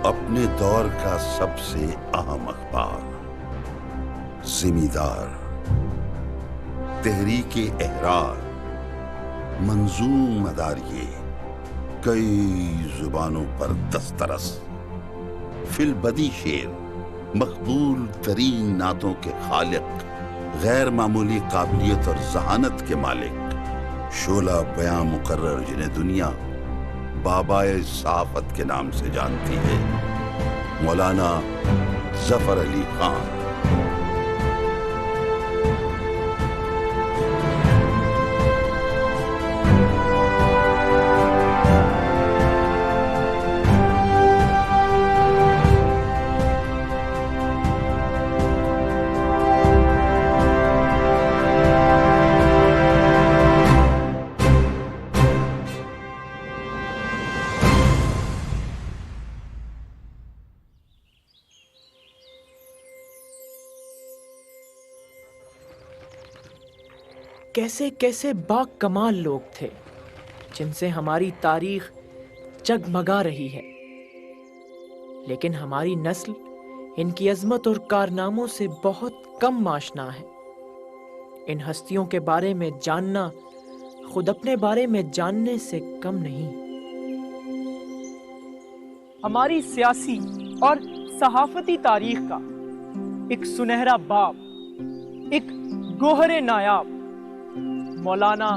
اپنے دور کا سب سے اہم اخبار، زمیندار، تحریک احرار، منظوم اداریے، کئی زبانوں پر دسترس، فی البدی شعر، مقبول ترین نعتوں کے خالق، غیر معمولی قابلیت اور ذہانت کے مالک، شعلہ بیاں مقرر جنہیں دنیا بابائے صحافت کے نام سے جانتی ہے، مولانا ظفر علی خان۔ کیسے کیسے با کمال لوگ تھے جن سے ہماری تاریخ جگمگا رہی ہے، لیکن ہماری نسل ان کی عظمت اور کارناموں سے بہت کم آشنا ہے۔ ان ہستیوں کے بارے میں جاننا خود اپنے بارے میں جاننے سے کم نہیں۔ ہماری سیاسی اور صحافتی تاریخ کا ایک سنہرا باب، ایک گوہر نایاب، مولانا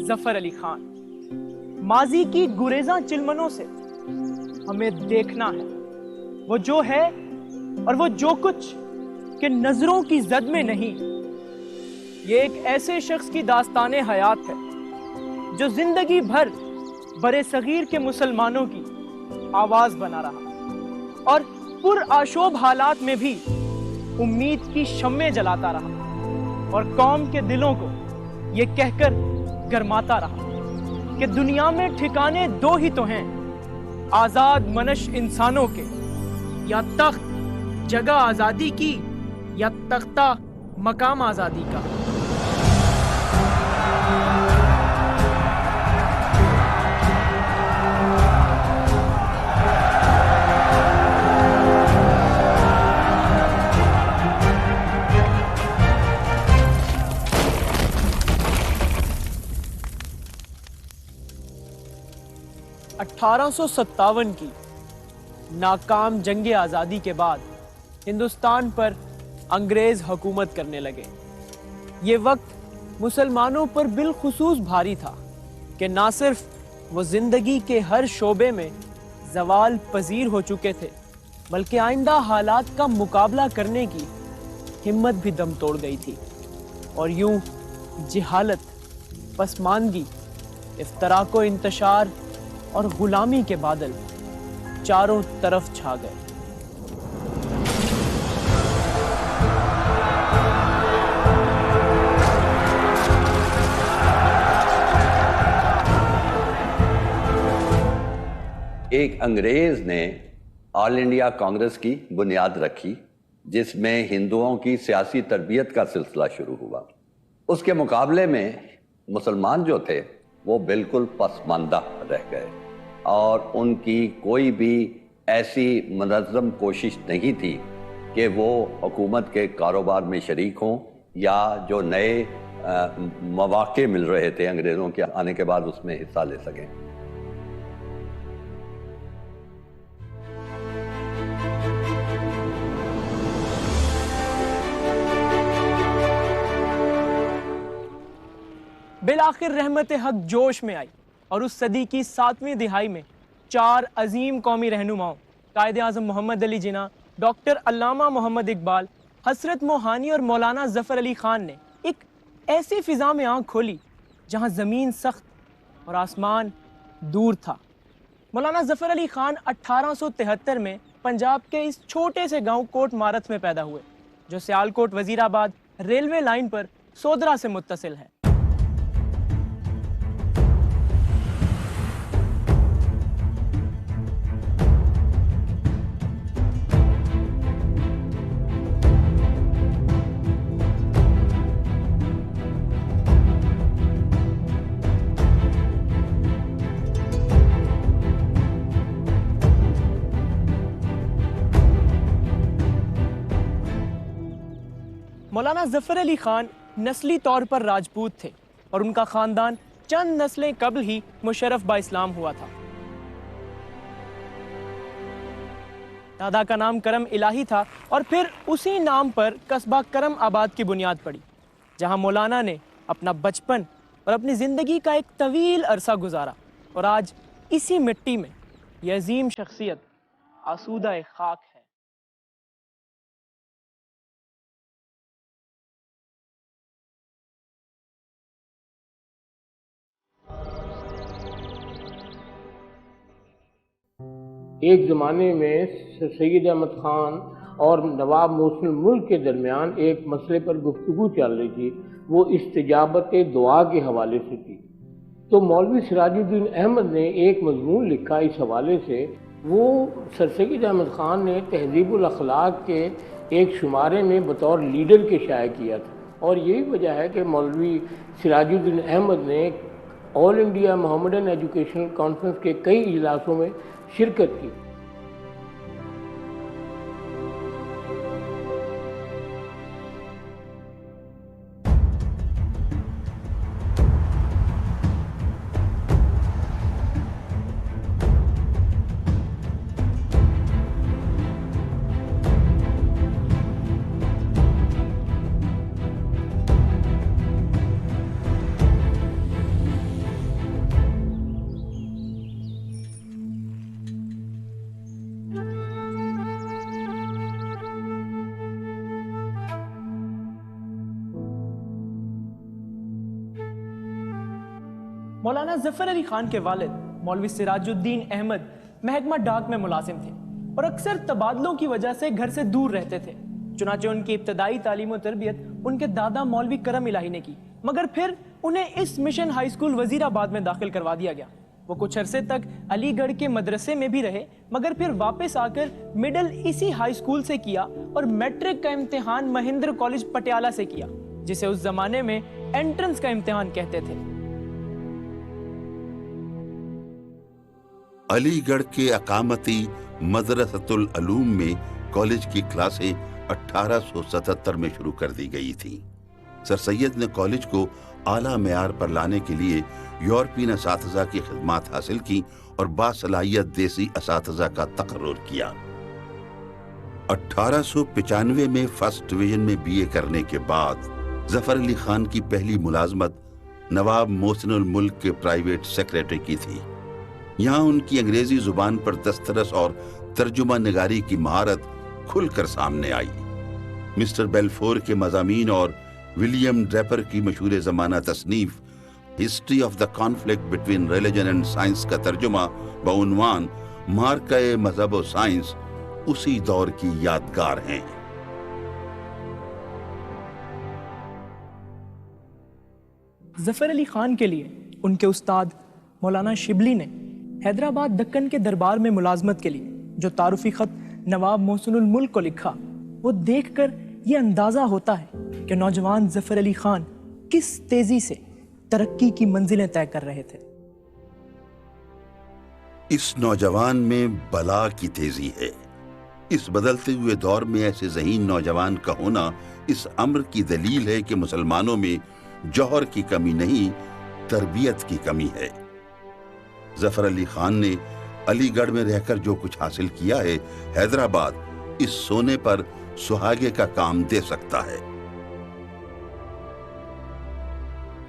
ظفر علی خان۔ ماضی کی گریزاں چلمنوں سے ہمیں دیکھنا ہے وہ جو ہے اور وہ جو کچھ کہ نظروں کی زد میں نہیں۔ یہ ایک ایسے شخص کی داستان حیات ہے جو زندگی بھر برِ صغیر کے مسلمانوں کی آواز بنا رہا اور پرآشوب حالات میں بھی امید کی شمعیں جلاتا رہا، اور قوم کے دلوں کو یہ کہہ کر گرماتا رہا کہ دنیا میں ٹھکانے دو ہی تو ہیں، آزاد منش انسانوں کے، یا تخت جگہ آزادی کی یا تختہ مقام آزادی کا۔ 1857 کی ناکام جنگ آزادی کے بعد ہندوستان پر انگریز حکومت کرنے لگے۔ یہ وقت مسلمانوں پر بالخصوص بھاری تھا کہ نہ صرف وہ زندگی کے ہر شعبے میں زوال پذیر ہو چکے تھے، بلکہ آئندہ حالات کا مقابلہ کرنے کی ہمت بھی دم توڑ گئی تھی، اور یوں جہالت، پسماندگی، افتراق و انتشار اور غلامی کے بادل چاروں طرف چھا گئے۔ ایک انگریز نے آل انڈیا کانگریس کی بنیاد رکھی، جس میں ہندوؤں کی سیاسی تربیت کا سلسلہ شروع ہوا۔ اس کے مقابلے میں مسلمان جو تھے وہ بالکل پسماندہ رہ گئے، اور ان کی کوئی بھی ایسی منظم کوشش نہیں تھی کہ وہ حکومت کے کاروبار میں شریک ہوں، یا جو نئے مواقع مل رہے تھے انگریزوں کے آنے کے بعد اس میں حصہ لے سکیں۔ بالآخر رحمت حق جوش میں آئی، اور اس صدی کی 7ویں دہائی میں 4 عظیم قومی رہنماؤں، قائد اعظم محمد علی جناح، ڈاکٹر علامہ محمد اقبال، حضرت موہانی اور مولانا ظفر علی خان نے ایک ایسی فضا میں آنکھ کھولی جہاں زمین سخت اور آسمان دور تھا۔ مولانا ظفر علی خان 1873 میں پنجاب کے اس چھوٹے سے گاؤں کوٹ مارتھ میں پیدا ہوئے، جو سیالکوٹ وزیر آباد ریلوے لائن پر سودرا سے متصل ہے۔ ظفر علی خان نسلی طور پر راجپوت تھے اور ان کا خاندان چند نسلیں قبل ہی مشرف با اسلام ہوا تھا۔ دادا کا نام کرم الہی تھا اور پھر اسی نام پر قصبہ کرم آباد کی بنیاد پڑی، جہاں مولانا نے اپنا بچپن اور اپنی زندگی کا ایک طویل عرصہ گزارا، اور آج اسی مٹی میں یہ عظیم شخصیت آسودہ خاک ہے۔ ایک زمانے میں سید احمد خان اور نواب محسن الملک کے درمیان ایک مسئلے پر گفتگو چل رہی تھی، وہ استجابت دعا کے حوالے سے تھی۔ تو مولوی سراج الدین احمد نے ایک مضمون لکھا اس حوالے سے، وہ سر سید احمد خان نے تہذیب الاخلاق کے ایک شمارے میں بطور لیڈر کے شائع کیا تھا، اور یہی وجہ ہے کہ مولوی سراج الدین احمد نے آل انڈیا محمدن ایجوکیشنل کانفرنس کے کئی اجلاسوں میں شرکت کی۔ مولانا ظفر علی خان کے والد مولوی سراج الدین احمد محکمہ ڈاک میں ملازم تھے اور اکثر تبادلوں کی وجہ سے گھر سے دور رہتے تھے۔ چنانچہ ان کی ابتدائی تعلیم و تربیت ان کے دادا مولوی کرم الہی نے کی، مگر پھر انہیں اس مشن ہائی اسکول وزیر آباد میں داخل کروا دیا گیا۔ وہ کچھ عرصے تک علی گڑھ کے مدرسے میں بھی رہے، مگر پھر واپس آ کر مڈل اسی ہائی اسکول سے کیا اور میٹرک کا امتحان مہندر کالج پٹیالہ سے کیا، جسے اس زمانے میں انٹرنس کا امتحان کہتے تھے۔ علی گڑھ کے اقامتی مدرسۃ العلوم میں کالج کی کلاسیں 1877 میں شروع کر دی گئی تھیں۔ سر سید نے کالج کو اعلیٰ معیار پر لانے کے لیے یورپین اساتذہ کی خدمات حاصل کی اور باصلاحیت دیسی اساتذہ کا تقرر کیا۔ 1895 میں فرسٹ ڈویژن میں بی اے کرنے کے بعد ظفر علی خان کی پہلی ملازمت نواب محسن الملک کے پرائیویٹ سیکریٹری کی تھی۔ یہاں ان کی انگریزی زبان پر دسترس اور ترجمہ نگاری کی مہارت کھل کر سامنے آئی۔ مسٹر بیلفور کے مضامین اور ولیم ڈریپر کی مشہور زمانہ تصنیف history of the conflict between religion and science کا ترجمہ بعنوان مارکہ مذہب و سائنس اسی دور کی یادگار ہیں۔ ظفر علی خان کے لیے ان کے استاد مولانا شبلی نے حیدرآباد دکن کے دربار میں ملازمت کے لیے جو تعارفی خط نواب محسن الملک کو لکھا، وہ دیکھ کر یہ اندازہ ہوتا ہے کہ نوجوان ظفر علی خان کس تیزی سے ترقی کی منزلیں طے کر رہے تھے۔ اس نوجوان میں بلا کی تیزی ہے۔ اس بدلتے ہوئے دور میں ایسے ذہین نوجوان کا ہونا اس امر کی دلیل ہے کہ مسلمانوں میں جوہر کی کمی نہیں، تربیت کی کمی ہے۔ ظفر علی خان نے علی گڑھ میں رہ کر جو کچھ حاصل کیا ہے، حیدرآباد اس سونے پر سہاگے کا کام دے سکتا ہے۔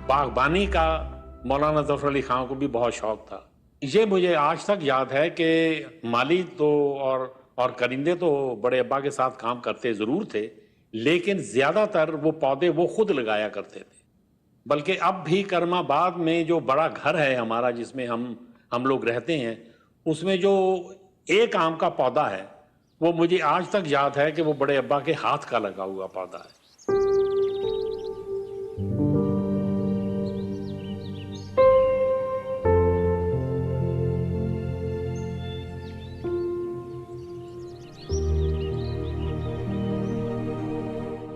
باغبانی کا مولانا ظفر علی خان کو بھی بہت شوق تھا۔ یہ مجھے آج تک یاد ہے کہ مالی تو اور کرندے تو بڑے ابا کے ساتھ کام کرتے ضرور تھے، لیکن زیادہ تر وہ پودے وہ خود لگایا کرتے تھے۔ بلکہ اب بھی کرم آباد میں جو بڑا گھر ہے ہمارا، جس میں ہم لوگ رہتے ہیں، اس میں جو ایک آم کا پودا ہے، وہ مجھے آج تک یاد ہے کہ وہ بڑے ابا کے ہاتھ کا لگا ہوا پودا ہے۔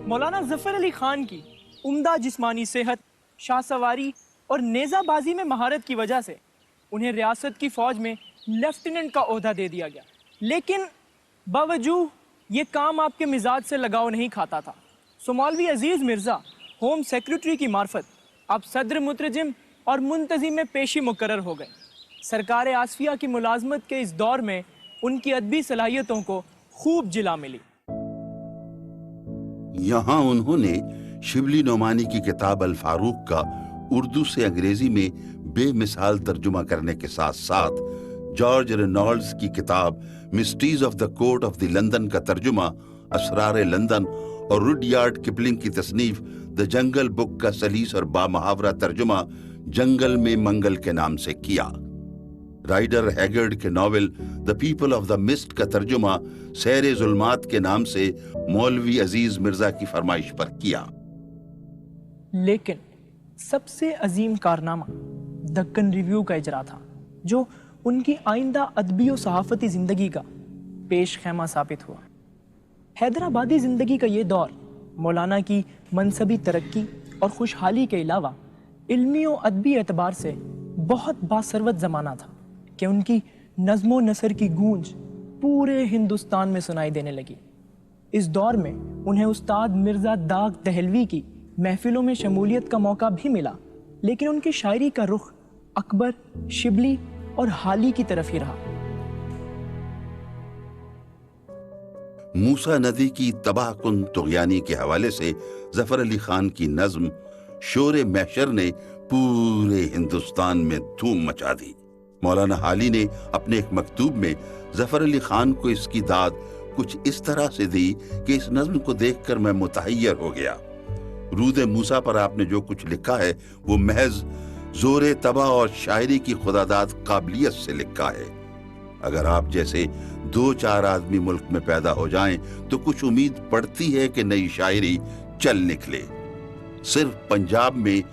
مولانا ظفر علی خان کی عمدہ جسمانی صحت، شاہ سواری اور نیزہ بازی میں مہارت کی وجہ سے انہیں ریاست کی فوج میں لیفٹیننٹ کا عہدہ دے دیا گیا، لیکن باوجود یہ کام آپ کے مزاج سے لگاؤ نہیں کھاتا تھا۔ मौलवी अजीज मिर्जा होम सेक्रेटरी की मार्फत अब सदर मुतरजिम और मुंतजिम पेशी मुकर्रर हो गए। सरकार आसफिया की मुलाजमत के इस दौर में उनकी अदबी सलाहियतों को खूब जिला मिली। यहाँ उन्होंने शिबली नोमानी की किताब अल फारूक का उर्दू से अंग्रेजी में बेमिसाल तर्जुमा करने के साथ साथ जॉर्ज रेनॉल्ड्स की किताब mysteries of the court of the London का तर्जुमा असरार लंदन और रुडयार्ड किपलिंग की तसनीफ द जंगल बुक का सलीस और बामहावरा तर्जुमा जंगल में मंगल के नाम से किया। राइडर हैगर्ड के novel the people of the mist का तर्जुमा सैर जुल्मात के नाम से मौलवी अजीज मिर्जा की फरमाइश पर किया। लेकिन सबसे अजीम कारनामा दक्कन रिव्यू का इजरा था, जो उनकी आइंदा अदबी और सहाफती जिंदगी का पेश खैमा साबित हुआ। हैदराबादी जिंदगी का ये दौर मौलाना की मनसबी तरक्की और खुशहाली के अलावा इल्मी और अदबी एतबार से बहुत बासरवत ज़माना था कि उनकी नज़्मो नसर की गूंज पूरे हिंदुस्तान में सुनाई देने लगी। इस दौर में उन्हें उस्ताद मिर्ज़ा दाग दहलवी की महफिलों में शमूलियत का मौका भी मिला, लेकिन उनकी शायरी का रुख अकबर, शिबली और हाली की तरफ ही रहा। मूसा नदी की तबाह कुन तुग़यानी के हवाले से जफर अली खान की नज्म शोरे महशर ने पूरे हिंदुस्तान में धूम मचा दी। मौलाना हाली ने अपने एक मकतूब में जफर अली खान को इसकी दाद कुछ इस तरह से दी कि इस नज्म को देखकर मैं मुतहय्यर हो गया। रूद मूसा पर आपने जो कुछ लिखा है वो महज जोरे तबा और शायरी की खुदादाद काबिलियत से लिखा है। अगर आप जैसे 2-4 आदमी मुल्क में पैदा हो जाएं तो कुछ उम्मीद पड़ती है कि नई शायरी चल निकले। सिर्फ पंजाब में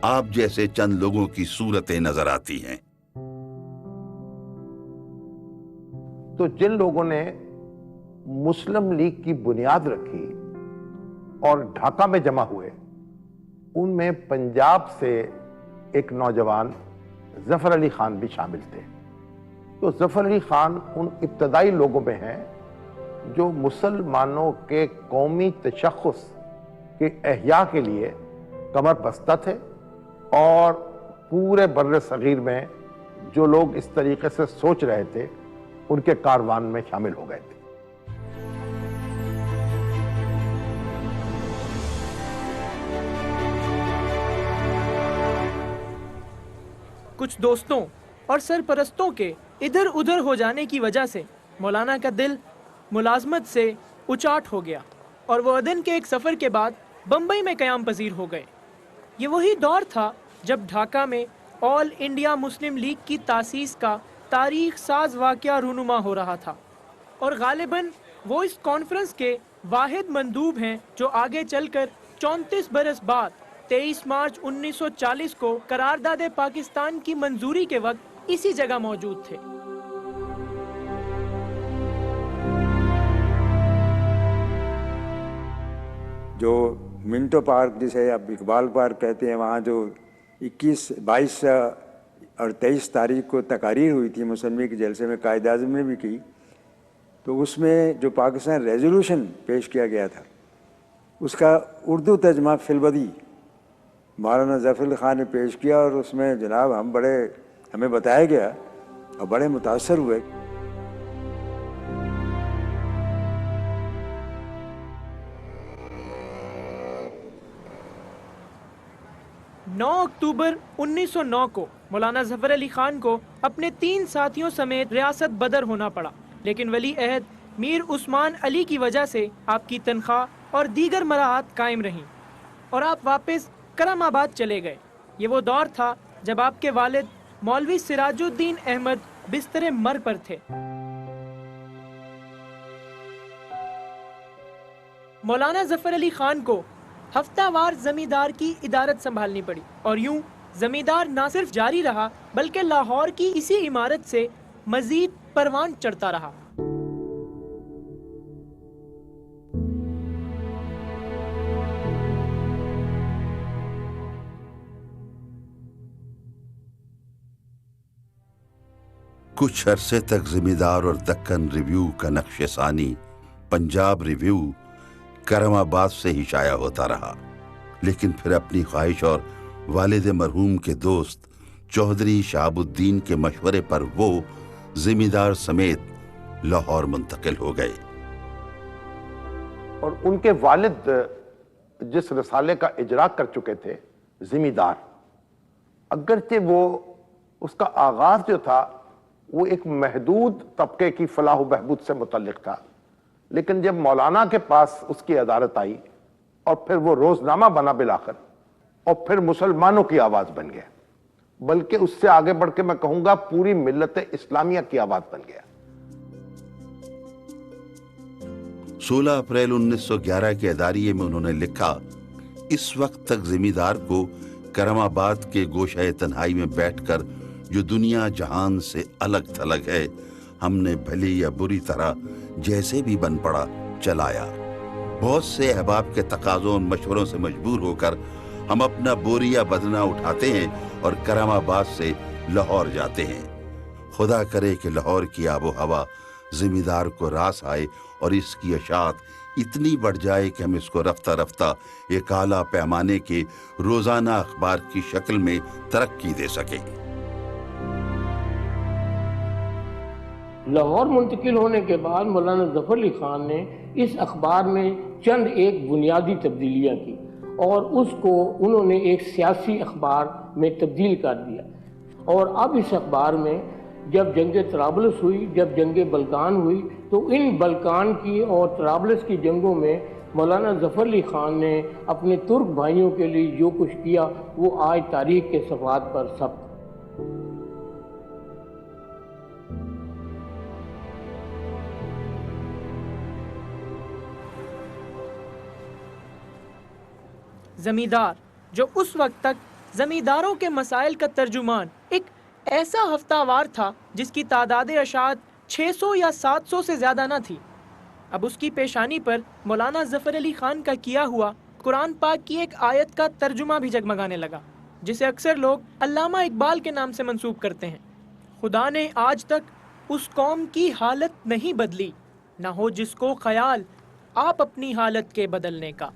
आप जैसे चंद लोगों की सूरतें नजर आती हैं। तो जिन लोगों ने मुस्लिम लीग की बुनियाद रखी और ढाका में जमा हुए, उनमें पंजाब से एक नौजवान जफर अली खान भी शामिल थे। तो जफर अली खान उन इब्तदाई लोगों में हैं जो मुसलमानों के कौमी तशख़्ख़ुस के एहया के लिए कमर बस्ता थे, और पूरे बर्रे सगीर में जो लोग इस तरीके से सोच रहे थे उनके कारवान में शामिल हो गए थे। कुछ दोस्तों और सरपरस्तों के इधर उधर हो जाने की वजह से मौलाना का दिल मुलाजमत से उचाट हो गया और वो अदन के एक सफ़र के बाद बम्बई में क़याम पजीर हो गए। ये वही दौर था जब ढाका में ऑल इंडिया मुस्लिम लीग की तासीस का तारीख साज वाक़या रूनुमा हो रहा था, और गालिबन वो इस कॉन्फ्रेंस के वाहिद मंदूब हैं जो आगे चलकर 34 बरस बाद 23 मार्च 1940 को करारदाद पाकिस्तान की मंजूरी के वक्त इसी जगह मौजूद थे। जो मिंटो पार्क जिसे अब इकबाल पार्क कहते हैं, वहाँ जो 21, 22 और 23 तारीख को तकारीर हुई थी मुस्लिम लीग के जलसे में, कायद आज़म ने भी की, तो उसमें जो पाकिस्तान रेजोल्यूशन पेश किया गया था उसका उर्दू तर्जमा फिलबदी मौलाना ज़फ़र अली ख़ान ने पेश किया, और उसमें जनाब हमें बताया गया और बड़े मुतासर हुए। नौ अक्टूबर 1909 को मौलाना ज़फ़र अली ख़ान को अपने 3 साथियों समेत रियासत बदर होना पड़ा, लेकिन वली अहद मीर उस्मान अली की वजह से आपकी तनख्वाह और दीगर मराहत कायम रहीं और आप वापस करमाबाद चले गए। ये वो दौर था जब आपके वालिद मौलवी सिराजुद्दीन अहमद बिस्तरे मर पर थे। मौलाना ज़फ़र अली ख़ान को हफ्तावार जमींदार की इदारत संभालनी पड़ी, और यूं जमींदार ना सिर्फ जारी रहा बल्कि लाहौर की इसी इमारत से मजीद परवान चढ़ता रहा। कुछ अरसे तक जिम्मेदार और दक्कन रिव्यू का नक्शे सानी, पंजाब रिव्यू, करम आबाद से ही शाया होता रहा, लेकिन फिर अपनी ख्वाहिश और वालिद मरहूम के दोस्त चौधरी शहाबुद्दीन के मशवरे पर वो जिमीदार समेत लाहौर मुंतकिल हो गए। और उनके वालिद जिस रसाले का इजरा कर चुके थे, जिमीदार, अगरचे वो उसका आगाज जो था वो एक महदूद तबके की फलाह व बहबूद से मुतल्लिक था, लेकिन जब मौलाना के पास उसकी अदालत आई और फिर वो रोजनामा बना बिलाखिर, और फिर मुसलमानों की आवाज बन गया, बल्कि उससे आगे बढ़ के मैं कहूंगा पूरी मिल्लत इस्लामिया की आवाज बन गया। 16 अप्रैल 1911 के अदारिये में उन्होंने लिखा, इस वक्त तक जिमीदार को करमाबाद के गोशाए तन्हाई में बैठकर जो दुनिया जहान से अलग थलग है, हमने भली या बुरी तरह जैसे भी बन पड़ा चलाया। बहुत से अहबाब के तकाज़ों और मशवरों से मजबूर होकर हम अपना बोरिया बदना उठाते हैं और करमाबाद से लाहौर जाते हैं। खुदा करे कि लाहौर की आबो हवा जिमीदार को रास आए और इसकी अशात इतनी बढ़ जाए कि हम इसको रफ्ता रफ्ता एक आला पैमाने के रोजाना अखबार की शक्ल में तरक्की दे सके। लाहौर मुंतकिल होने के बाद मौलाना ज़फ़र अली ख़ान ने इस अखबार में चंद एक बुनियादी तब्दीलियाँ की और उसको उन्होंने एक सियासी अखबार में तब्दील कर दिया। और अब इस अखबार में जब जंग तराबलस हुई, जब जंग बल्कान हुई, तो इन बल्कान की और तराबलस की जंगों में मौलाना ज़फ़र अली ख़ान ने अपने तुर्क भाइयों के लिए जो कुछ किया वो आज तारीख के सफ़हात पर सब। जमींदार, जो उस वक्त तक जमींदारों के मसाइल का तर्जुमान, एक ऐसा हफ्तावार था जिसकी तादाद अशात 600 या 700 से ज़्यादा न थी। अब उसकी पेशानी पर मौलाना ज़फ़र अली ख़ान का किया हुआ कुरान पाक की एक आयत का तर्जुमा भी जगमगाने लगा, जिसे अक्सर लोग अल्लामा इकबाल के नाम से मंसूब करते हैं। खुदा ने आज तक उस कौम की हालत नहीं बदली, ना हो जिसको ख्याल आप अपनी हालत के बदलने का।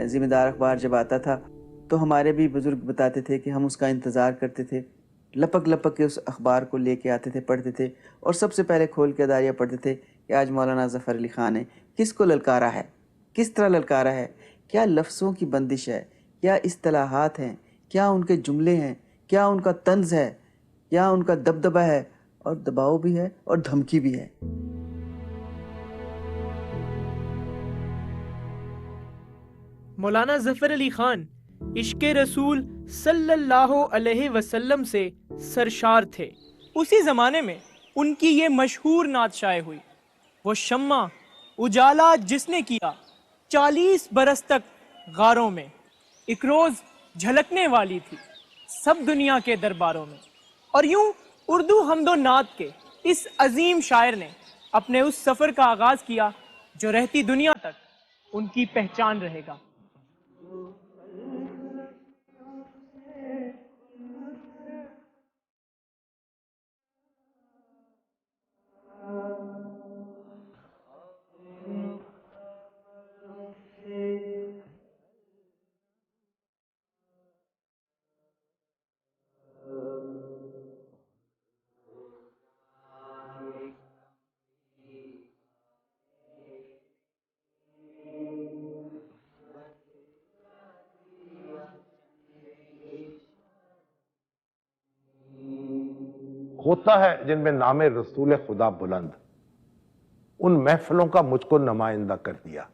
ज़िम्मेदार अखबार जब आता था तो हमारे भी बुज़ुर्ग बताते थे कि हम उसका इंतज़ार करते थे, लपक लपक के उस अखबार को लेके आते थे, पढ़ते थे और सबसे पहले खोल के अदारिया पढ़ते थे कि आज मौलाना ज़फ़र अली ख़ान ने किसको ललकारा है, किस तरह ललकारा है, क्या लफ्ज़ों की बंदिश है, क्या इस्तिलाहात हैं, क्या उनके जुमले हैं, क्या उनका तंज़ है, क्या उनका दबदबा है, और दबाव भी है और धमकी भी है। मौलाना ज़फ़र अली ख़ान इश्क़े रसूल सल्लल्लाहु अलैहि वसल्लम से सरशार थे। उसी ज़माने में उनकी ये मशहूर नात शाये हुई, वो शम्मा उजाला जिसने किया 40 बरस तक गारों में, एक रोज़ झलकने वाली थी सब दुनिया के दरबारों में। और यूं उर्दू हमदो नात के इस अजीम शायर ने अपने उस सफ़र का आगाज़ किया जो रहती दुनिया तक उनकी पहचान रहेगा। होता है जिनमें नामे रसूल खुदा बुलंद, उन महफिलों का मुझको नुमाइंदा कर दिया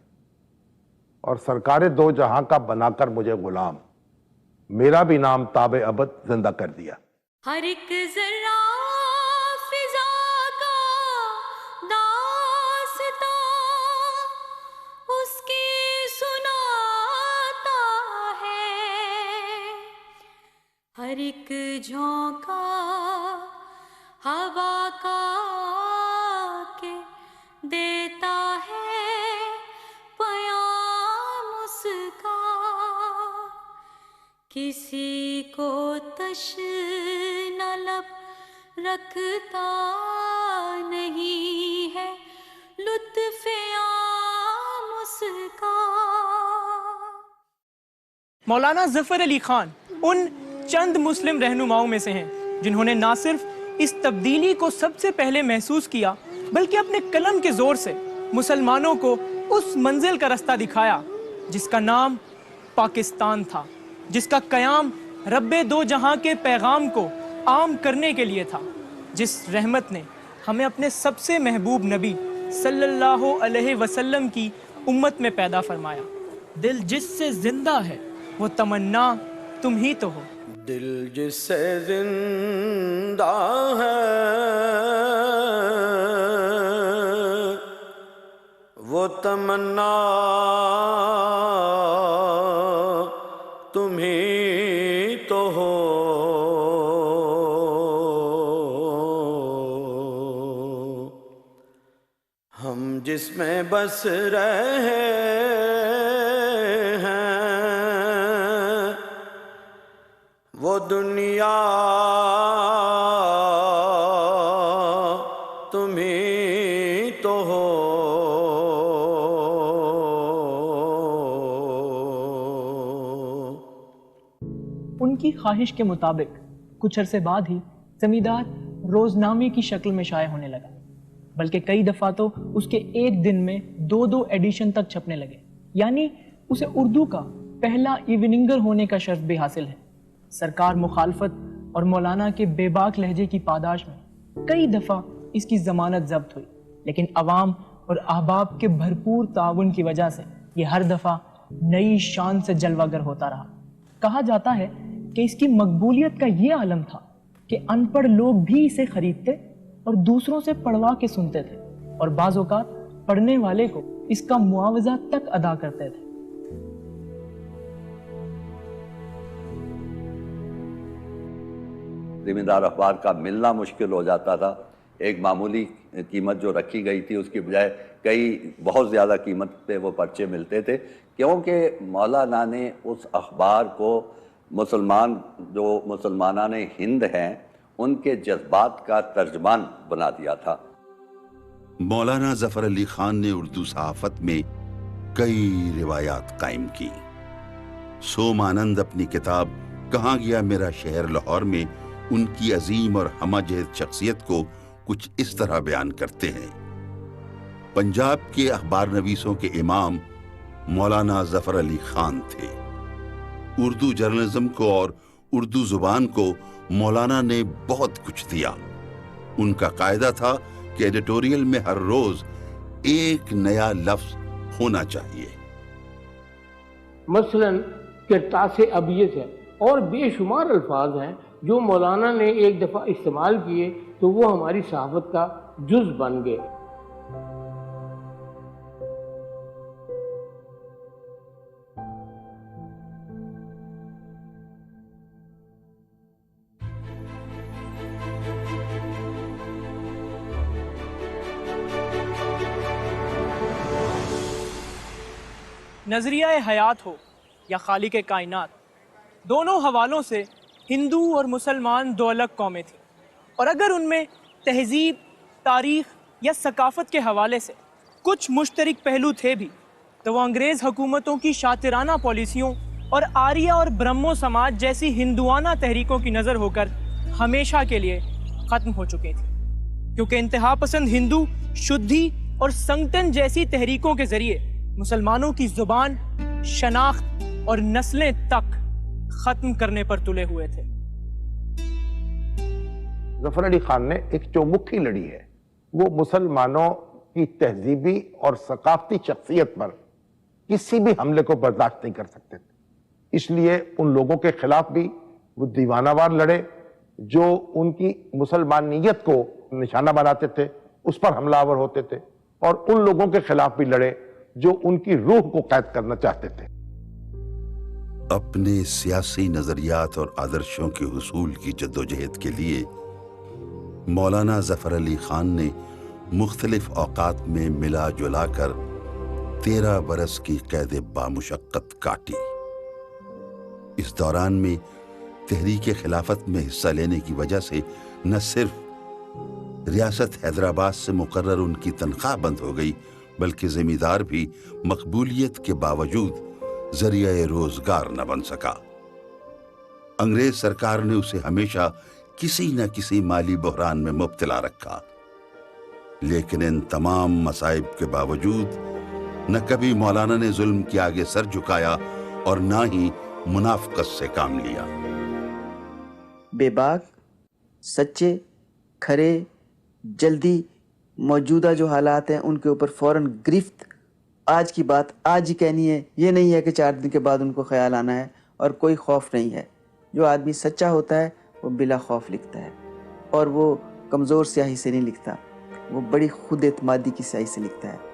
और सरकारे दो जहां का बनाकर मुझे गुलाम, मेरा भी नाम ताबे अबद जिंदा कर दिया। हर एक जरा फिजा का दास्तां उसकी सुनाता है, हर एक झोंका हवा का के देता है पयाम उसका, किसी को तश्न लब रखता نہیں ہے لطف عام اس کا. مولانا ظفر علی خان ان چند مسلم رہنماؤں میں سے ہیں جنہوں نے نہ صرف اس تبدیلی کو سب سے پہلے محسوس کیا بلکہ اپنے قلم کے زور سے مسلمانوں کو اس منزل کا رستہ دکھایا جس کا نام پاکستان تھا، جس کا قیام رب دو جہاں کے پیغام کو عام کرنے کے لیے تھا، جس رحمت نے ہمیں اپنے سب سے محبوب نبی صلی اللہ علیہ وسلم کی امت میں پیدا فرمایا. دل جس سے زندہ ہے وہ تمنا تم ہی تو ہو. دل جس سے زندہ ہے وہ تمنا تم ہی تو ہو. ہم جس میں بس رہے وہ دنیا تم ہی تو ہو. ان کی خواہش کے مطابق کچھ عرصے بعد ہی زمیندار روزنامے کی شکل میں شائع ہونے لگا، بلکہ کئی دفعہ تو اس کے ایک دن میں 2 ایڈیشن تک چھپنے لگے، یعنی اسے اردو کا پہلا ایوننگر ہونے کا شرف بھی حاصل ہے. سرکار مخالفت اور مولانا کے بے باک لہجے کی پاداش میں کئی دفعہ اس کی ضمانت ضبط ہوئی، لیکن عوام اور احباب کے بھرپور تعاون کی وجہ سے یہ ہر دفعہ نئی شان سے جلوہ گر ہوتا رہا. کہا جاتا ہے کہ اس کی مقبولیت کا یہ عالم تھا کہ ان پڑھ لوگ بھی اسے خریدتے اور دوسروں سے پڑھوا کے سنتے تھے، اور بعض اوقات پڑھنے والے کو اس کا معاوضہ تک ادا کرتے تھے. زمیندار اخبار کا ملنا مشکل ہو جاتا تھا. ایک معمولی قیمت جو رکھی گئی تھی اس کی بجائے کئی بہت زیادہ قیمت پہ وہ پرچے ملتے تھے، کیونکہ مولانا نے اس اخبار کو مسلمانان ہند ہیں ان کے جذبات کا ترجمان بنا دیا تھا. مولانا ظفر علی خان نے اردو صحافت میں کئی روایات قائم کی. سومانند اپنی کتاب کہاں گیا میرا شہر لاہور میں ان کی عظیم اور ہمہ جہت شخصیت کو کچھ اس طرح بیان کرتے ہیں. پنجاب کے اخبار نویسوں کے امام مولانا ظفر علی خان تھے. اردو جرنلزم کو اور اردو زبان کو مولانا نے بہت کچھ دیا. ان کا قاعدہ تھا کہ ایڈیٹوریل میں ہر روز ایک نیا لفظ ہونا چاہیے. مثلاً کرتاس ابیض ہے اور بے شمار الفاظ ہیں جو مولانا نے ایک دفعہ استعمال کیے تو وہ ہماری صحافت کا جز بن گئے. نظریہ حیات ہو یا خالق کائنات، دونوں حوالوں سے ہندو اور مسلمان دو الگ قومیں تھیں، اور اگر ان میں تہذیب، تاریخ یا ثقافت کے حوالے سے کچھ مشترک پہلو تھے بھی تو وہ انگریز حکومتوں کی شاطرانہ پالیسیوں اور آریہ اور برہمو سماج جیسی ہندوانہ تحریکوں کی نظر ہو کر ہمیشہ کے لیے ختم ہو چکے تھے، کیونکہ انتہا پسند ہندو شدھی اور سنگٹن جیسی تحریکوں کے ذریعے مسلمانوں کی زبان، شناخت اور نسلیں تک ختم کرنے پر تلے ہوئے تھے. ظفر علی خان نے ایک چومکھی لڑی ہے. وہ مسلمانوں کی تہذیبی اور ثقافتی شخصیت پر کسی بھی حملے کو برداشت نہیں کر سکتے تھے. اس لیے ان لوگوں کے خلاف بھی وہ دیوانہ وار لڑے جو ان کی مسلمانیت کو نشانہ بناتے تھے، اس پر حملہ آور ہوتے تھے، اور ان لوگوں کے خلاف بھی لڑے جو ان کی روح کو قید کرنا چاہتے تھے. اپنے سیاسی نظریات اور آدرشوں کے حصول کی جدوجہد کے لیے مولانا ظفر علی خان نے مختلف اوقات میں ملا جلا کر 13 برس کی قید بامشقت کاٹی. اس دوران میں تحریک خلافت میں حصہ لینے کی وجہ سے نہ صرف रियासत हैदराबाद से मुकर्रर उनकी तनख्वाह बंद हो गई, बल्कि जिम्मेदार भी मकबूलियत के बावजूद जरिया रोजगार न बन सका। अंग्रेज सरकार ने उसे हमेशा किसी न किसी माली बहरान में मुब्तला रखा, लेकिन इन तमाम मसाइब के बावजूद न कभी मौलाना ने जुल्म के आगे सर झुकाया और ना ही मुनाफकत से काम लिया। बेबाक, सच्चे, खरे, जल्दी मौजूदा जो हालात हैं उनके ऊपर फौरन गिरफ्त, आज की बात आज ही कहनी है, ये नहीं है कि 4 दिन के बाद उनको ख्याल आना है, और कोई खौफ नहीं है। जो आदमी सच्चा होता है वो बिला खौफ लिखता है, और वो कमज़ोर स्याही से नहीं लिखता, वो बड़ी खुद एतमादी की स्याही से लिखता है।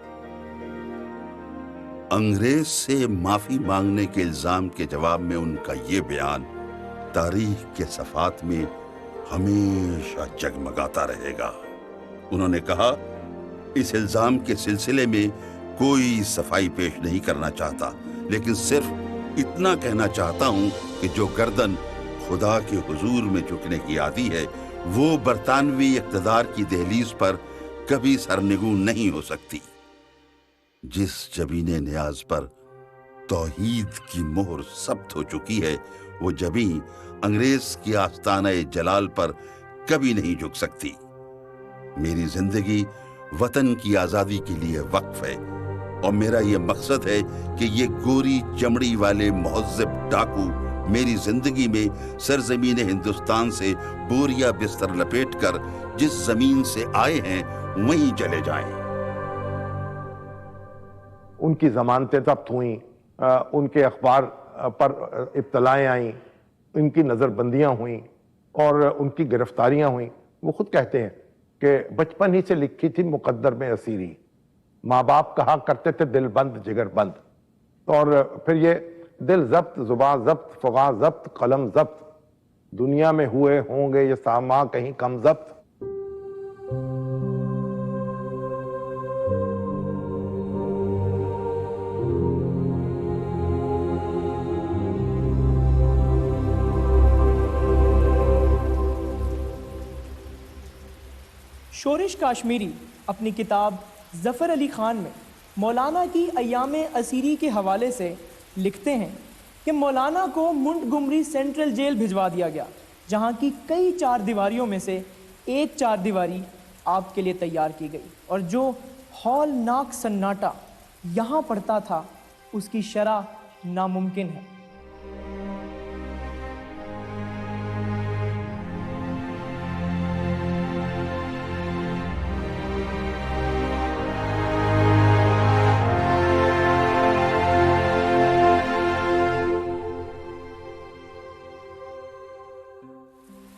अंग्रेज से माफी मांगने के इल्जाम के जवाब में उनका ये बयान तारीख के सफ़ात में हमेशा जगमगाता रहेगा। उन्होंने कहा, इस इल्जाम के सिलसिले में कोई सफाई पेश नहीं करना चाहता, लेकिन सिर्फ इतना कहना चाहता हूं कि जो गर्दन खुदा के हुजूर में झुकने की आदी है, वो बरतानवी इक़्तिदार की दहलीज पर कभी सरनिगू नहीं हो सकती। जिस जबीने न्याज पर तौहीद की मोहर सब्त हो चुकी है, वो जबी अंग्रेज की आस्ताना जलाल पर कभी नहीं झुक सकती। मेरी जिंदगी वतन की आजादी के लिए वक्फ है, और मेरा ये मकसद है कि ये गोरी चमड़ी वाले मुहज़्ज़िब डाकू मेरी जिंदगी में सरजमीन हिंदुस्तान से बोरिया बिस्तर लपेटकर जिस जमीन से आए हैं वहीं चले जाएं। उनकी जमानतें जब्त हुई, उनके अखबार पर इब्तलाएं आईं, उनकी नज़रबंदियां हुई और उनकी गिरफ्तारियां हुई। वो खुद कहते हैं कि बचपन ही से लिखी थी मुकद्दर में असीरी, माँ बाप कहा करते थे दिल बंद जिगर बंद, और फिर ये दिल जब्त, जुबान जब्त, फगा जब्त, कलम जब्त, दुनिया में हुए होंगे ये सामा कहीं कम जब्त। शोरिश काश्मीरी अपनी किताब ज़फ़र अली ख़ान में मौलाना की अय्याम असीरी के हवाले से लिखते हैं कि मौलाना को मुंटगुमरी सेंट्रल जेल भिजवा दिया गया, जहाँ की कई 4 दीवारियों में से एक 4 दीवारी आपके लिए तैयार की गई, और जो हौलनाक सन्नाटा यहाँ पड़ता था उसकी शरह नामुमकिन है।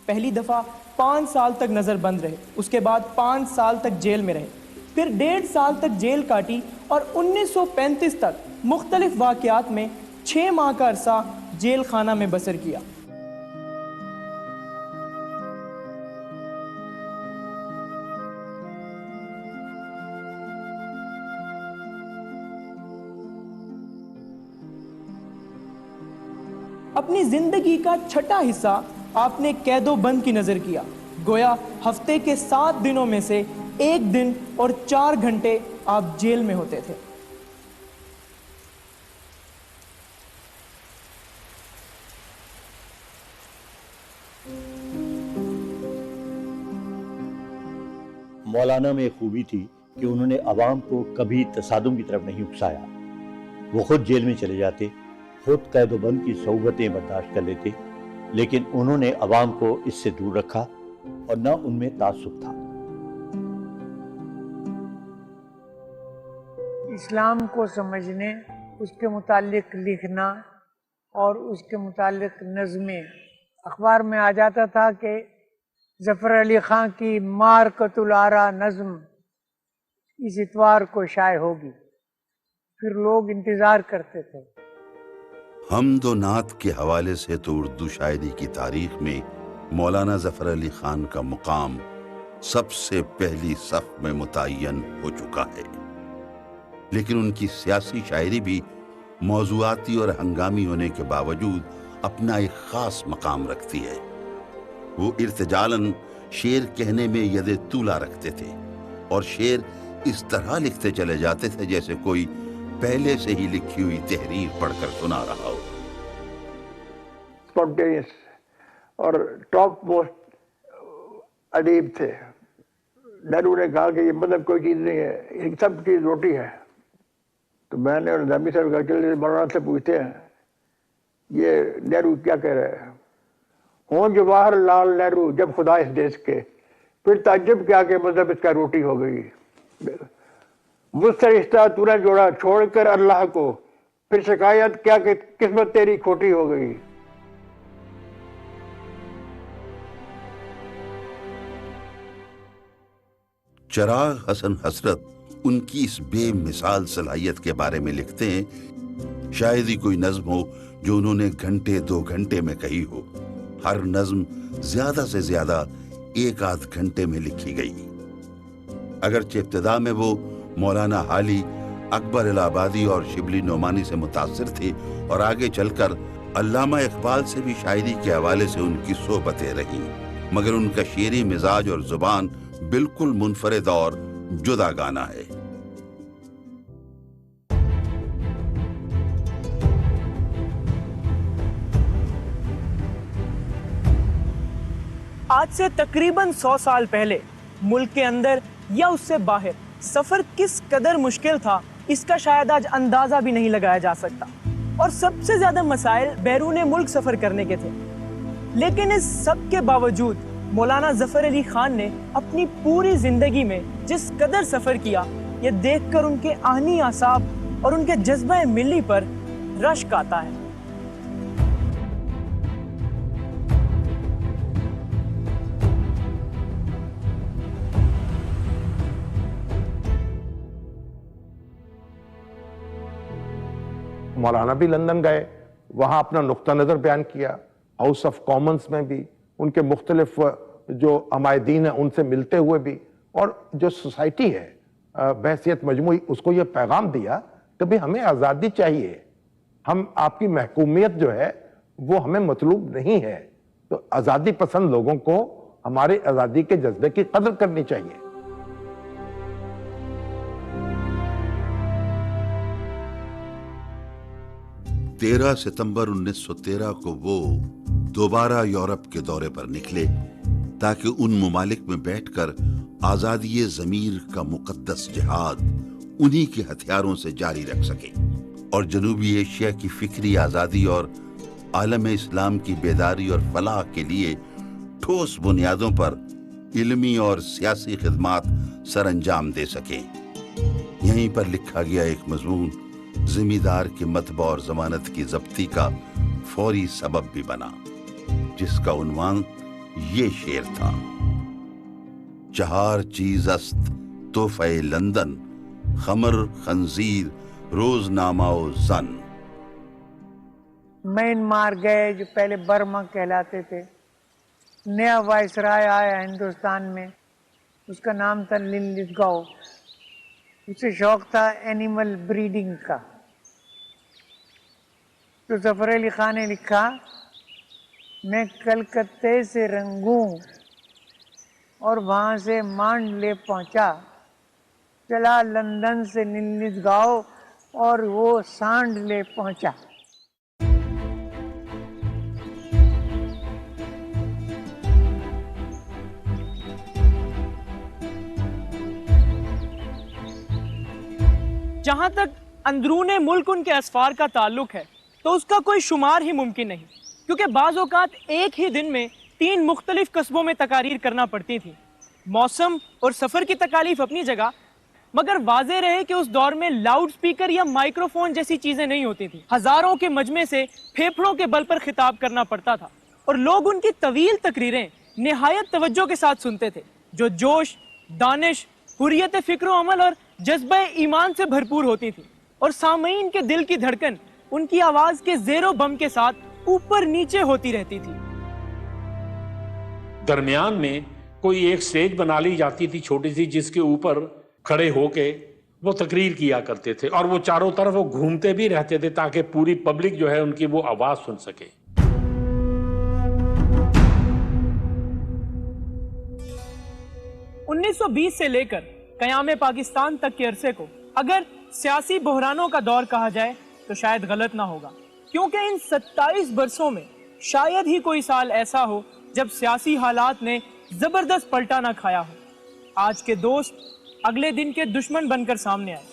पहली दफ़ा 5 साल तक नज़रबंद रहे, उसके बाद 5 साल तक जेल में रहे, फिर 1.5 साल तक जेल काटी, और 1935 तक मुख्तलिफ वाक़यात में 6 माह का अरसा जेल खाना में बसर किया। अपनी जिंदगी का छठा हिस्सा आपने कैदो बंद की नजर किया, गोया हफ्ते के 7 दिनों में से 1 दिन और 4 घंटे आप जेल में होते थे। मौलाना में एक खूबी थी कि उन्होंने अवाम को कभी तसादुम की तरफ नहीं उकसाया। वो खुद जेल में चले जाते, खुद कैदोबंद की सौबतें बर्दाश्त कर लेते, लेकिन उन्होंने अवाम को इससे दूर रखा और न उनमें तासुब था। इस्लाम को समझने, उसके मुतालिक लिखना और उसके मुतालिक नज़में, अखबार में आ जाता था कि ज़फ़र अली ख़ान की मारकतुल आरा नज़्म इस इतवार को शाये होगी। फिर लोग इंतज़ार करते थे। हमदो नात के हवाले से तो उर्दू शायरी की तारीख में मौलाना ज़फ़र अली ख़ान का मुकाम सबसे पहली सफ में मुतय्यन हो चुका है, लेकिन उनकी सियासी शायरी भी मौज़ूआती और हंगामी होने के बावजूद अपना एक ख़ास मकाम रखती है। वो इर्तिजालन शेर कहने में यदे तूला रखते थे और शेर इस तरह लिखते चले जाते थे जैसे कोई पहले से ही लिखी हुई तहरीर पढ़कर सुना रहा हो। स्पॉन्टेनियस और टॉप मोस्ट अदीब थे। नेहरू ने कहा कि ये मतलब कोई चीज नहीं है, ये सब चीज रोटी है। तो मैंने और नबी साहब का चले मौलाना से पूछते हैं ये नेहरू क्या कह रहे हैं। हों जवाहर लाल नेहरू जब खुदा इस देश के, फिर ताज्जुब क्या कि मतलब इसका रोटी हो गई। मुझसे रिश्ता तूने जोड़ा छोड़कर अल्लाह को, फिर शिकायत क्या कि किस्मत तेरी खोटी हो गई। चिराग हसन हसरत उनकी इस बेमिसाल सलाहियत के बारे में लिखते हैं, शायद ही कोई नज्म हो जो उन्होंने घंटे 2 घंटे में कही हो। हर नज्म ज्यादा से ज्यादा 1 आध घंटे में लिखी गई। अगरचे इब्तिदा में वो मौलाना हाली, अकबर इलाहाबादी और शिबली नोमानी से मुतासिर थे और आगे चलकर अल्लामा इकबाल से भी शायरी के हवाले से उनकी सोहबतें रहीं, मगर उनका शेरी मिजाज और जुबान बिल्कुल मुनफरिद और जुदा गाना है। आज से तकरीबन 100 साल पहले मुल्क के अंदर या उससे बाहर सफर किस कदर मुश्किल था, इसका शायद आज अंदाजा भी नहीं लगाया जा सकता। और सबसे ज्यादा मसाइल बैरून मुल्क सफर करने के थे। लेकिन इस सब के बावजूद मौलाना जफर अली खान ने अपनी पूरी जिंदगी में जिस कदर सफर किया, ये देखकर उनके आहनी आसाब और उनके जज्बे मिली पर रश्क आता है। मौलाना भी लंदन गए, वहाँ अपना नुक्ता नज़र बयान किया। हाउस ऑफ कॉमन्स में भी उनके मुख्तलिफ जो अमायदीन हैं उनसे मिलते हुए भी, और जो सोसाइटी है बहसियत मजमूई, उसको ये पैगाम दिया कि भाई हमें आज़ादी चाहिए, हम आपकी महकूमियत जो है वो हमें मतलूब नहीं है। तो आज़ादी पसंद लोगों को हमारे आज़ादी के जज्बे की कदर करनी चाहिए। तेरह सितंबर 1913 को वो दोबारा यूरोप के दौरे पर निकले ताकि उन मुमालिक में बैठकर आजादी ज़मीर का मुकद्दस जिहाद उन्हीं के हथियारों से जारी रख सके और जनूबी एशिया की फिक्री आज़ादी और आलम इस्लाम की बेदारी और फलाह के लिए ठोस बुनियादों पर इल्मी और सियासी खिदमात सरअंजाम दे सके। यहीं पर लिखा गया एक मजमून जिम्मेदार के मतबा और जमानत की जब्ती का फौरी सबब भी बना, जिसका उन्वान ये शेर था, चार चीज अस्त तोहफे लंदन, खमर खंजीर रोजनामा ओ जन। म्यांमार गए जो पहले बर्मा कहलाते थे, नया वायसराय आया हिंदुस्तान में, उसका नाम था लिनलिथगो। उसे शौक था एनिमल ब्रीडिंग का। तो जफर अली खान ने लिखा, मैं कलकत्ते से रंगूं और वहाँ से मांडले पहुँचा, चला लंदन से लिनलिथगो और वो सांडले पहुँचा। जहां तक अंदरूने मुल्क उनके असफार का ताल्लुक है तो उसका कोई शुमार ही मुमकिन नहीं, क्योंकि बाज़ औक़ात एक ही दिन में 3 मुख्तलिफ कस्बों में तकारीर करना पड़ती थी। मौसम और सफ़र की तकालीफ अपनी जगह, मगर वाज़े रहे कि उस दौर में लाउड स्पीकर या माइक्रोफोन जैसी चीज़ें नहीं होती थी। हज़ारों के मजमे से फेफड़ों के बल पर खिताब करना पड़ता था और लोग उनकी तवील तकरीरें निहायत तवज्जो के साथ सुनते थे, जो जोश, दानिश, हुर्रियत फ़िक्र अमल और जज्बे ईमान से भरपूर होती थी। और सामईन के दिल की धड़कन उनकी आवाज के ज़ेरो बम के साथ ऊपर नीचे होती रहती थी। दरमियान में कोई एक स्टेज बना ली जाती थी छोटी सी, जिसके ऊपर खड़े होके वो तकरीर किया करते थे और वो चारों तरफ वो घूमते भी रहते थे ताकि पूरी पब्लिक जो है उनकी वो आवाज सुन सके। 1920 سے لے کر قیام پاکستان تک کے عرصے کو اگر سیاسی بحرانوں کا دور کہا جائے تو شاید غلط نہ ہوگا، کیونکہ ان 27 برسوں میں شاید ہی کوئی سال ایسا ہو جب سیاسی حالات نے زبردست پلٹا نہ کھایا ہو۔ آج کے دوست اگلے دن کے دشمن بن کر سامنے آئے،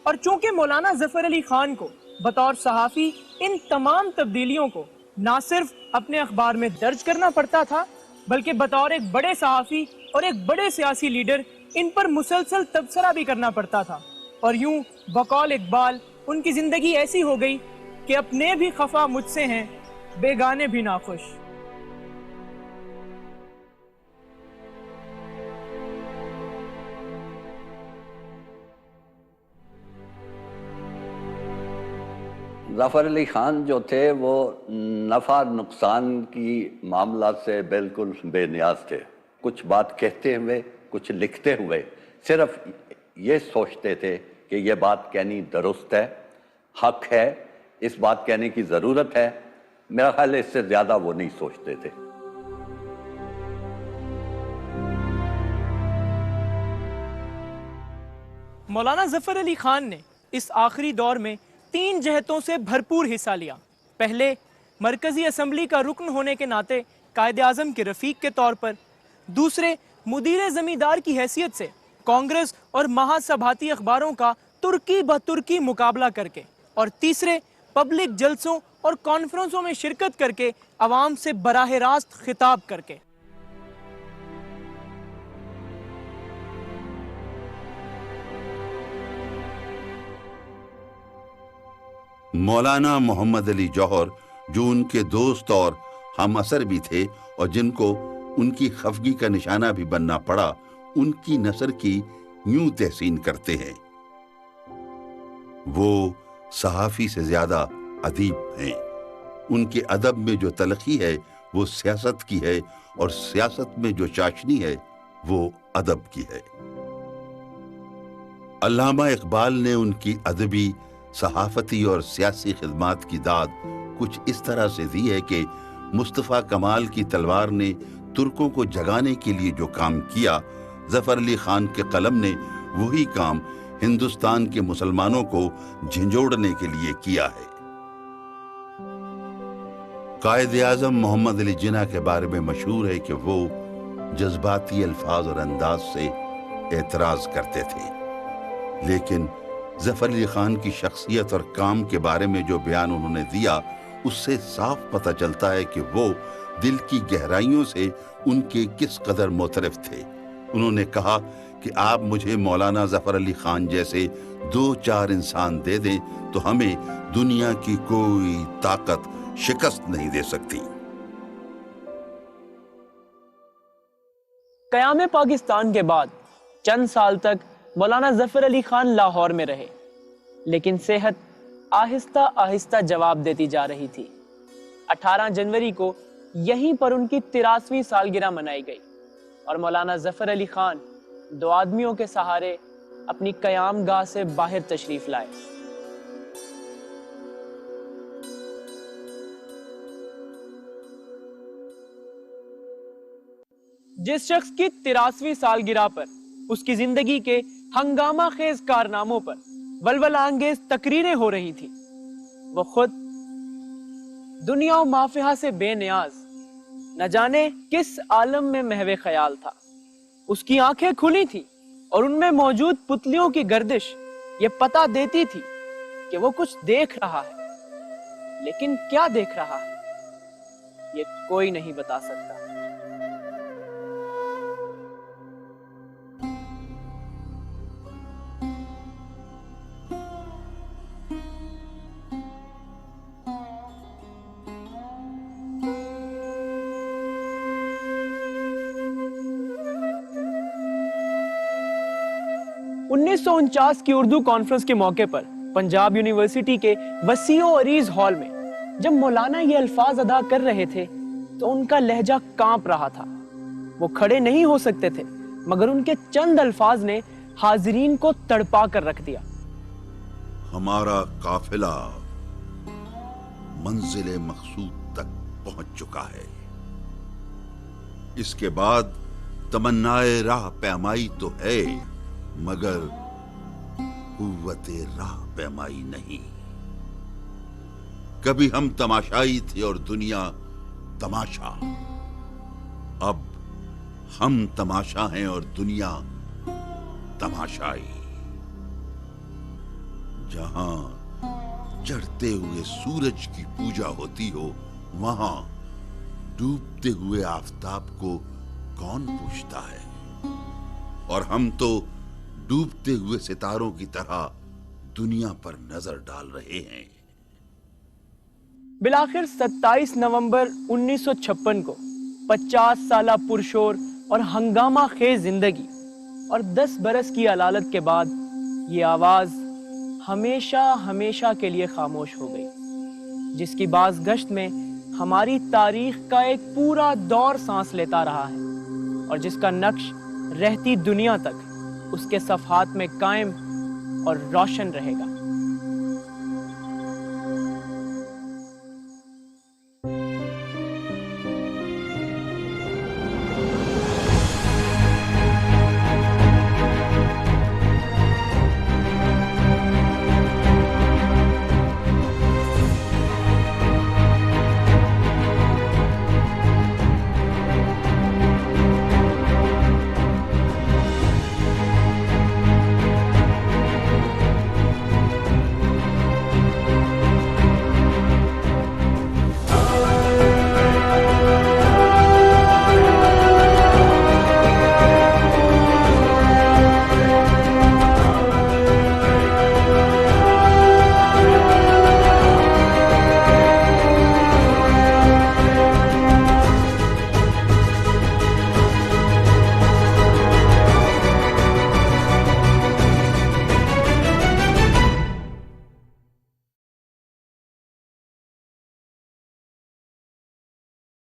اور چونکہ مولانا ظفر علی خان کو بطور صحافی ان تمام تبدیلیوں کو نہ صرف اپنے اخبار میں درج کرنا پڑتا تھا، بلکہ بطور ایک بڑے صحافی اور ایک بڑے سیاسی لیڈر ان پر مسلسل تبصرہ بھی کرنا پڑتا تھا، اور یوں بقول اقبال ان کی زندگی ایسی ہو گئی کہ اپنے بھی خفا مجھ سے ہیں، بیگانے بھی ناخوش۔ ظفر علی خان جو تھے وہ نفع نقصان کی معاملات سے بالکل بے نیاز تھے۔ کچھ بات کہتے ہوئے، کچھ لکھتے ہوئے صرف یہ سوچتے تھے کہ یہ بات کہنی درست ہے، حق ہے، اس بات کہنے کی ضرورت ہے۔ میرا خیال ہے اس سے زیادہ وہ نہیں سوچتے تھے۔ مولانا ظفر علی خان نے اس آخری دور میں 3 جہتوں سے بھرپور حصہ لیا۔ پہلے مرکزی اسمبلی کا رکن ہونے کے ناطے قائد اعظم کے رفیق کے طور پر، دوسرے مدیر زمیندار کی حیثیت سے کانگریس اور مہاسبھاتی اخباروں کا ترکی بترکی مقابلہ کر کے، اور تیسرے پبلک جلسوں اور کانفرنسوں میں شرکت کر کے عوام سے براہ راست خطاب کر کے۔ مولانا محمد علی جوہر جو ان کے دوست اور ہم اثر بھی تھے اور جن کو ان کی خفگی کا نشانہ بھی بننا پڑا، ان کی نثر کی یوں تحسین کرتے ہیں: وہ صحافی سے زیادہ ادیب ہیں۔ ان کے ادب میں جو تلخی ہے وہ سیاست کی ہے، اور سیاست میں جو چاشنی ہے وہ ادب کی ہے۔ علامہ اقبال نے ان کی ادبی، صحافتی اور سیاسی خدمات کی داد کچھ اس طرح سے دی ہے کہ مصطفیٰ کمال کی تلوار نے ترکوں کو جگانے کے لیے جو کام کیا، ظفر علی خان کے قلم نے وہی کام ہندوستان کے مسلمانوں کو جھنجھوڑنے کے لیے کیا ہے۔ قائد اعظم محمد علی جناح کے بارے میں مشہور ہے کہ وہ جذباتی الفاظ اور انداز سے اعتراض کرتے تھے، لیکن ظفر علی خان کی شخصیت اور کام کے بارے میں جو بیان انہوں نے دیا، اس سے صاف پتہ چلتا ہے کہ وہ دل کی گہرائیوں سے ان کے کس قدر معترف تھے۔ انہوں نے کہا کہ آپ مجھے مولانا ظفر علی خان جیسے 2-4 انسان دے دیں تو ہمیں دنیا کی کوئی طاقت شکست نہیں دے سکتی۔ قیام پاکستان کے بعد چند سال تک مولانا ظفر علی خان لاہور میں رہے، لیکن صحت آہستہ آہستہ جواب دیتی جا رہی تھی۔ 18 جنوری کو یہیں پر ان کی 83ویں سالگرہ منائی گئی، اور مولانا ظفر علی خان 2 آدمیوں کے سہارے اپنی قیام گاہ سے باہر تشریف لائے۔ جس شخص کی 83ویں سالگرہ پر اس کی زندگی کے ہنگامہ خیز کارناموں پر ولولہ انگیز تقریریں ہو رہی تھی، وہ خود دنیا و مافیہا سے بے نیاز نہ جانے کس عالم میں محو خیال تھا۔ اس کی آنکھیں کھلی تھی اور ان میں موجود پتلیوں کی گردش یہ پتہ دیتی تھی کہ وہ کچھ دیکھ رہا ہے، لیکن کیا دیکھ رہا ہے یہ کوئی نہیں بتا سکتا۔ انیس سو 49 کی اردو کانفرنس کے موقع پر پنجاب یونیورسٹی کے وسیع و عریض ہال میں جب مولانا یہ الفاظ ادا کر رہے تھے تو ان کا لہجہ کانپ رہا تھا۔ وہ کھڑے نہیں ہو سکتے تھے، مگر ان کے چند الفاظ نے حاضرین کو تڑپا کر رکھ دیا۔ ہمارا قافلہ منزل مقصود تک پہنچ چکا ہے، اس کے بعد तमन्नाए राह पैमाई तो है मगर कुव्वते राह पैमाई नहीं। कभी हम तमाशाई थे और दुनिया तमाशा, अब हम तमाशा हैं और दुनिया तमाशाई। जहां चढ़ते हुए सूरज की पूजा होती हो, वहां डूबते हुए आफताब को कौन पूछता है? और हम तो डूबते हुए सितारों की तरह दुनिया पर नजर डाल रहे हैं। बिलाखिर 27 नवंबर 1956 को 50 साला पुरशोर और हंगामा खेज जिंदगी और 10 बरस की अलालत के बाद ये आवाज हमेशा हमेशा के लिए खामोश हो गई, जिसकी बाज़गश्त में हमारी तारीख का एक पूरा दौर सांस लेता रहा है और जिसका नक्श रहती दुनिया तक उसके सफ़हात में कायम और रोशन रहेगा।